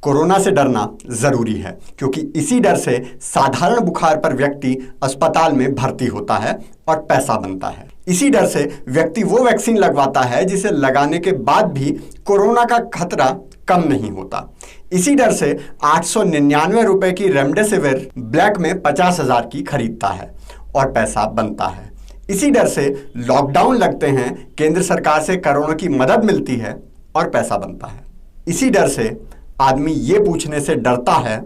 Corona से डरना जरूरी है क्योंकि इसी डर से साधारण बुखार पर व्यक्ति अस्पताल में भर्ती होता है और पैसा बनता है। इसी डर से व्यक्ति वो वैक्सीन लगवाता है जिसे लगाने के बाद भी कोरोना का खतरा कम नहीं होता। इसी डर से 899 रुपए की रेमडेसिविर ब्लैक में 50,000 की खरीदता है और पैसा बनता है। इसी डर से लॉकडाउन लगते हैं, केंद्र सरकार से करोड़ों की मदद मिलती है और पैसा बनता है। इसी डर से आदमी ये पूछने से डरता है,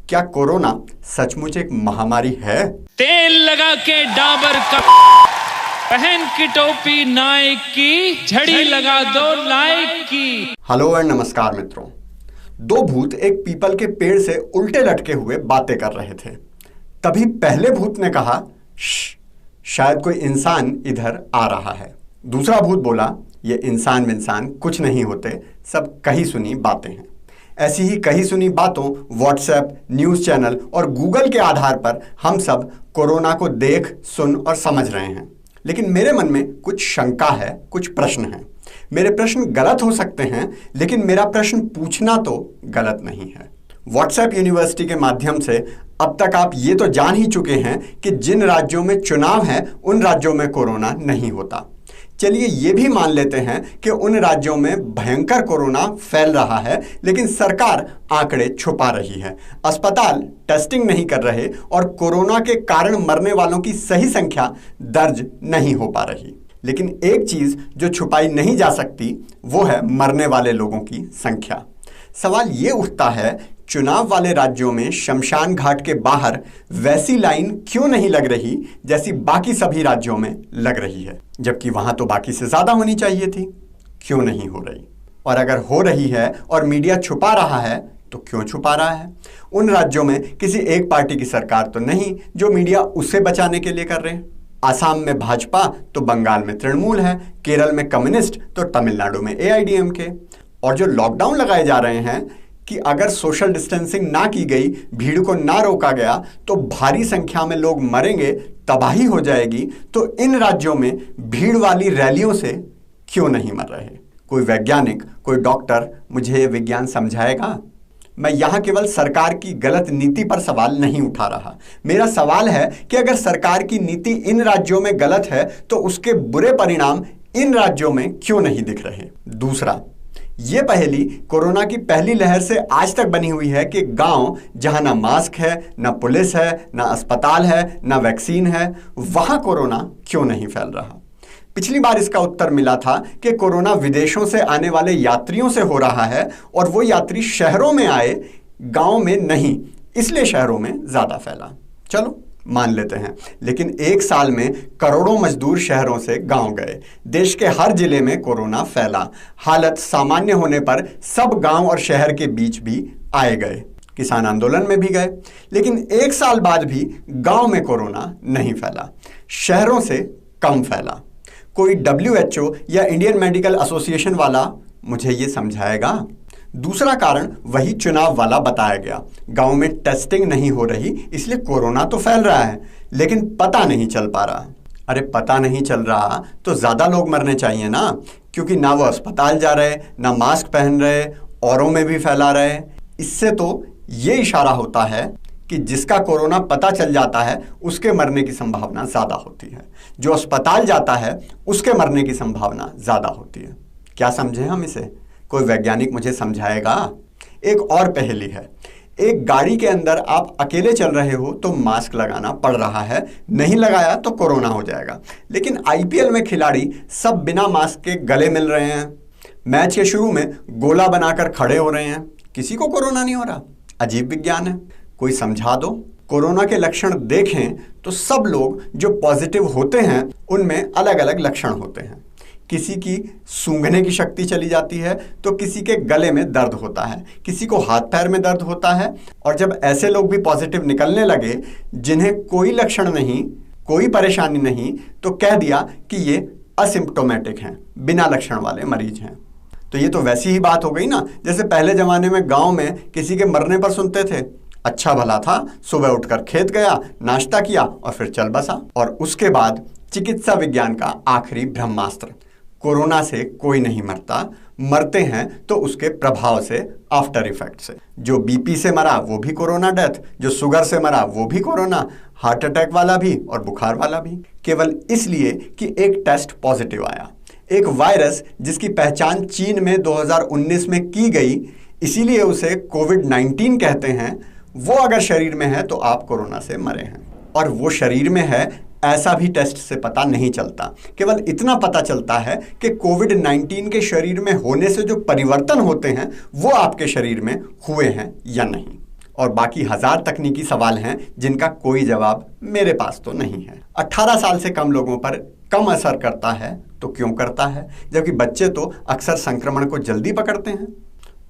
क्या कोरोना सचमुच एक महामारी है? तेल लगा के डाबर का, पहन की टोपी नाइक की, झड़ी लगा दो लाइक की। हेलो एंड नमस्कार मित्रों। दो भूत एक पीपल के पेड़ से उल्टे लटके हुए बातें कर रहे थे। तभी पहले भूत ने कहा, शायद कोई इंसान इधर आ रहा है। दूसरा भूत बोला, ये इंसान विंसान कुछ नहीं होते, सब कही सुनी बातें हैं। ऐसी ही कही सुनी बातों, व्हाट्सएप, न्यूज़ चैनल और गूगल के आधार पर हम सब कोरोना को देख, सुन और समझ रहे हैं। लेकिन मेरे मन में कुछ शंका है, कुछ प्रश्न हैं। मेरे प्रश्न गलत हो सकते हैं, लेकिन मेरा प्रश्न पूछना तो गलत नहीं है। व्हाट्सएप यूनिवर्सिटी के माध्यम से अब तक आप ये तो जान ही चुके हैं कि जिन राज्यों में चुनाव है उन राज्यों में कोरोना नहीं होता। चलिए ये भी मान लेते हैं कि उन राज्यों में भयंकर कोरोना फैल रहा है, लेकिन सरकार आंकड़े छुपा रही है, अस्पताल टेस्टिंग नहीं कर रहे और कोरोना के कारण मरने वालों की सही संख्या दर्ज नहीं हो पा रही। लेकिन एक चीज जो छुपाई नहीं जा सकती वो है मरने वाले लोगों की संख्या। सवाल ये उठता है, चुनाव वाले राज्यों में शमशान घाट के बाहर वैसी लाइन क्यों नहीं लग रही जैसी बाकी सभी राज्यों में लग रही है, जबकि वहां तो बाकी से ज्यादा होनी चाहिए थी? क्यों नहीं हो रही? और अगर हो रही है और मीडिया छुपा रहा है तो क्यों छुपा रहा है? उन राज्यों में किसी एक पार्टी की सरकार तो नहीं जो मीडिया उसे बचाने के लिए कर रहे हैं। आसाम में भाजपा तो बंगाल में तृणमूल है, केरल में कम्युनिस्ट तो तमिलनाडु में AIDMK। और जो लॉकडाउन लगाए जा रहे हैं कि अगर सोशल डिस्टेंसिंग ना की गई, भीड़ को ना रोका गया तो भारी संख्या में लोग मरेंगे, तबाही हो जाएगी, तो इन राज्यों में भीड़ वाली रैलियों से क्यों नहीं मर रहे? कोई वैज्ञानिक, कोई डॉक्टर मुझे ये विज्ञान समझाएगा? मैं यहां केवल सरकार की गलत नीति पर सवाल नहीं उठा रहा। मेरा सवाल है कि अगर सरकार की नीति इन राज्यों में गलत है तो उसके बुरे परिणाम इन राज्यों में क्यों नहीं दिख रहे? दूसरा, ये पहेली कोरोना की पहली लहर से आज तक बनी हुई है कि गांव जहां ना मास्क है, ना पुलिस है, ना अस्पताल है, ना वैक्सीन है, वहां कोरोना क्यों नहीं फैल रहा? पिछली बार इसका उत्तर मिला था कि कोरोना विदेशों से आने वाले यात्रियों से हो रहा है और वो यात्री शहरों में आए, गांव में नहीं, इसलिए शहरों में ज्यादा फैला। चलो मान लेते हैं, लेकिन एक साल में करोड़ों मजदूर शहरों से गांव गए, देश के हर जिले में कोरोना फैला, हालत सामान्य होने पर सब गांव और शहर के बीच भी आए गए, किसान आंदोलन में भी गए, लेकिन एक साल बाद भी गांव में कोरोना नहीं फैला, शहरों से कम फैला। कोई WHO या इंडियन मेडिकल एसोसिएशन वाला मुझे ये समझाएगा? दूसरा कारण वही चुनाव वाला बताया गया, गांव में टेस्टिंग नहीं हो रही इसलिए कोरोना तो फैल रहा है लेकिन पता नहीं चल पा रहा। अरे पता नहीं चल रहा तो ज्यादा लोग मरने चाहिए ना, क्योंकि ना वो अस्पताल जा रहे, ना मास्क पहन रहे, औरों में भी फैला रहे। इससे तो ये इशारा होता है कि जिसका कोरोना पता चल जाता है उसके मरने की संभावना ज्यादा होती है, जो अस्पताल जाता है उसके मरने की संभावना ज्यादा होती है। क्या समझे हम इसे? कोई वैज्ञानिक मुझे समझाएगा? एक और पहेली है, एक गाड़ी के अंदर आप अकेले चल रहे हो तो मास्क लगाना पड़ रहा है, नहीं लगाया तो कोरोना हो जाएगा, लेकिन IPL में खिलाड़ी सब बिना मास्क के गले मिल रहे हैं, मैच के शुरू में गोला बनाकर खड़े हो रहे हैं, किसी को कोरोना नहीं हो रहा। अजीब विज्ञान है, कोई समझा दो। कोरोना के लक्षण देखें तो सब लोग जो पॉजिटिव होते हैं उनमें अलग अलग लक्षण होते हैं। किसी की सूंघने की शक्ति चली जाती है तो किसी के गले में दर्द होता है, किसी को हाथ पैर में दर्द होता है। और जब ऐसे लोग भी पॉजिटिव निकलने लगे जिन्हें कोई लक्षण नहीं, कोई परेशानी नहीं, तो कह दिया कि ये असिम्प्टोमेटिक हैं, बिना लक्षण वाले मरीज हैं। तो ये तो वैसी ही बात हो गई ना जैसे पहले जमाने में गांव में किसी के मरने पर सुनते थे, अच्छा भला था, सुबह उठकर खेत गया, नाश्ता किया और फिर चल बसा। और उसके बाद चिकित्सा विज्ञान का आखिरी ब्रह्मास्त्र, कोरोना से कोई नहीं मरता, मरते हैं तो उसके प्रभाव से, आफ्टर इफेक्ट से। जो बीपी से मरा वो भी कोरोना डेथ, जो शुगर से मरा वो भी कोरोना, हार्ट अटैक वाला भी और बुखार वाला भी, केवल इसलिए कि एक टेस्ट पॉजिटिव आया। एक वायरस जिसकी पहचान चीन में 2019 में की गई, इसीलिए उसे कोविड-19 कहते हैं, वो अगर शरीर में है तो आप कोरोना से मरे हैं। और वो शरीर में है ऐसा भी टेस्ट से पता नहीं चलता। केवल इतना पता चलता है कि कोविड-19 के शरीर में होने से जो परिवर्तन होते हैं वो आपके शरीर में हुए हैं या नहीं। और बाकी 1000 तकनीकी सवाल हैं जिनका कोई जवाब मेरे पास तो नहीं है। 18 साल से कम लोगों पर कम असर करता है तो क्यों करता है, जबकि बच्चे तो अक्सर संक्रमण को जल्दी पकड़ते हैं।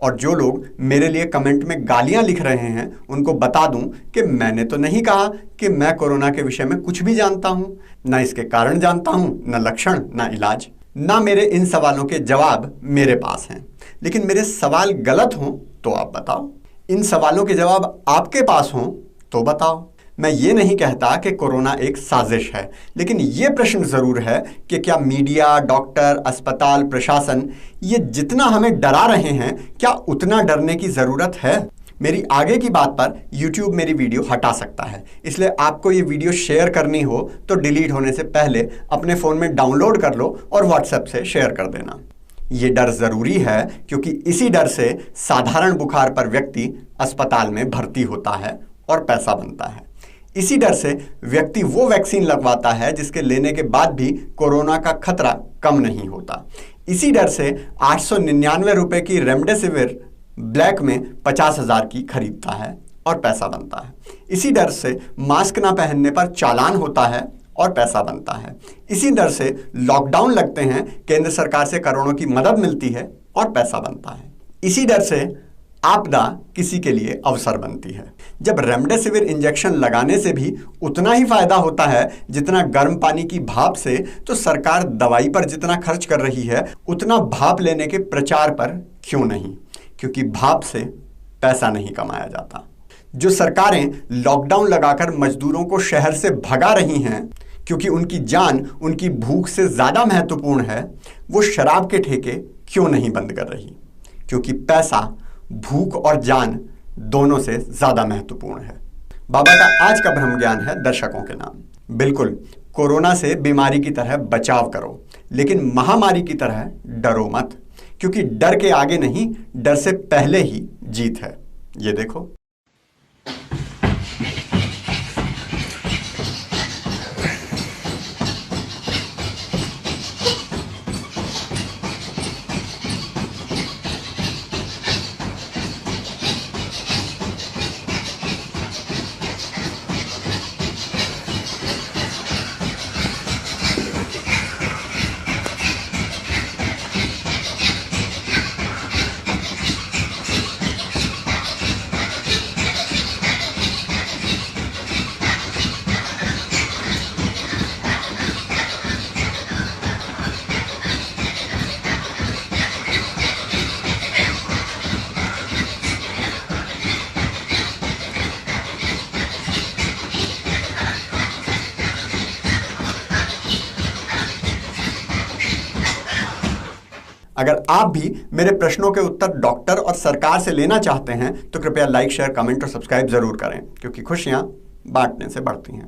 और जो लोग मेरे लिए कमेंट में गालियां लिख रहे हैं उनको बता दूं कि मैंने तो नहीं कहा कि मैं कोरोना के विषय में कुछ भी जानता हूं, ना इसके कारण जानता हूं, ना लक्षण, ना इलाज, ना मेरे इन सवालों के जवाब मेरे पास हैं। लेकिन मेरे सवाल गलत हों तो आप बताओ, इन सवालों के जवाब आपके पास हों तो बताओ। मैं ये नहीं कहता कि कोरोना एक साजिश है, लेकिन ये प्रश्न जरूर है कि क्या मीडिया, डॉक्टर, अस्पताल, प्रशासन ये जितना हमें डरा रहे हैं, क्या उतना डरने की जरूरत है? मेरी आगे की बात पर YouTube मेरी वीडियो हटा सकता है, इसलिए आपको ये वीडियो शेयर करनी हो तो डिलीट होने से पहले अपने फ़ोन में डाउनलोड कर लो और WhatsApp से शेयर कर देना। ये डर जरूरी है क्योंकि इसी डर से साधारण बुखार पर व्यक्ति अस्पताल में भर्ती होता है और पैसा बनता है। इसी डर से व्यक्ति वो वैक्सीन लगवाता है जिसके लेने के बाद भी कोरोना का खतरा कम नहीं होता। इसी डर से 899 रुपए की रेमडेसिविर ब्लैक में 50,000 की खरीदता है और पैसा बनता है। इसी डर से मास्क ना पहनने पर चालान होता है और पैसा बनता है। इसी डर से लॉकडाउन लगते हैं, केंद्र सरकार से करोड़ों की मदद मिलती है और पैसा बनता है। इसी डर से आपदा किसी के लिए अवसर बनती है। जब रेमडेसिविर इंजेक्शन लगाने से भी उतना ही फायदा होता है जितना गर्म पानी की भाप से, तो सरकार दवाई पर जितना खर्च कर रही है उतना भाप लेने के प्रचार पर क्यों नहीं? क्योंकि भाप से पैसा नहीं कमाया जाता। जो सरकारें लॉकडाउन लगाकर मजदूरों को शहर से भगा रही हैं क्योंकि उनकी जान उनकी भूख से ज़्यादा महत्वपूर्ण है, वो शराब के ठेके क्यों नहीं बंद कर रही? क्योंकि पैसा भूख और जान दोनों से ज्यादा महत्वपूर्ण है। बाबा का आज का ब्रह्म ज्ञान है दर्शकों के नाम। बिल्कुल, कोरोना से बीमारी की तरह बचाव करो, लेकिन महामारी की तरह डरो मत, क्योंकि डर के आगे नहीं, डर से पहले ही जीत है। ये देखो। अगर आप भी मेरे प्रश्नों के उत्तर डॉक्टर और सरकार से लेना चाहते हैं तो कृपया लाइक, शेयर, कमेंट और सब्सक्राइब जरूर करें, क्योंकि खुशियां बांटने से बढ़ती हैं।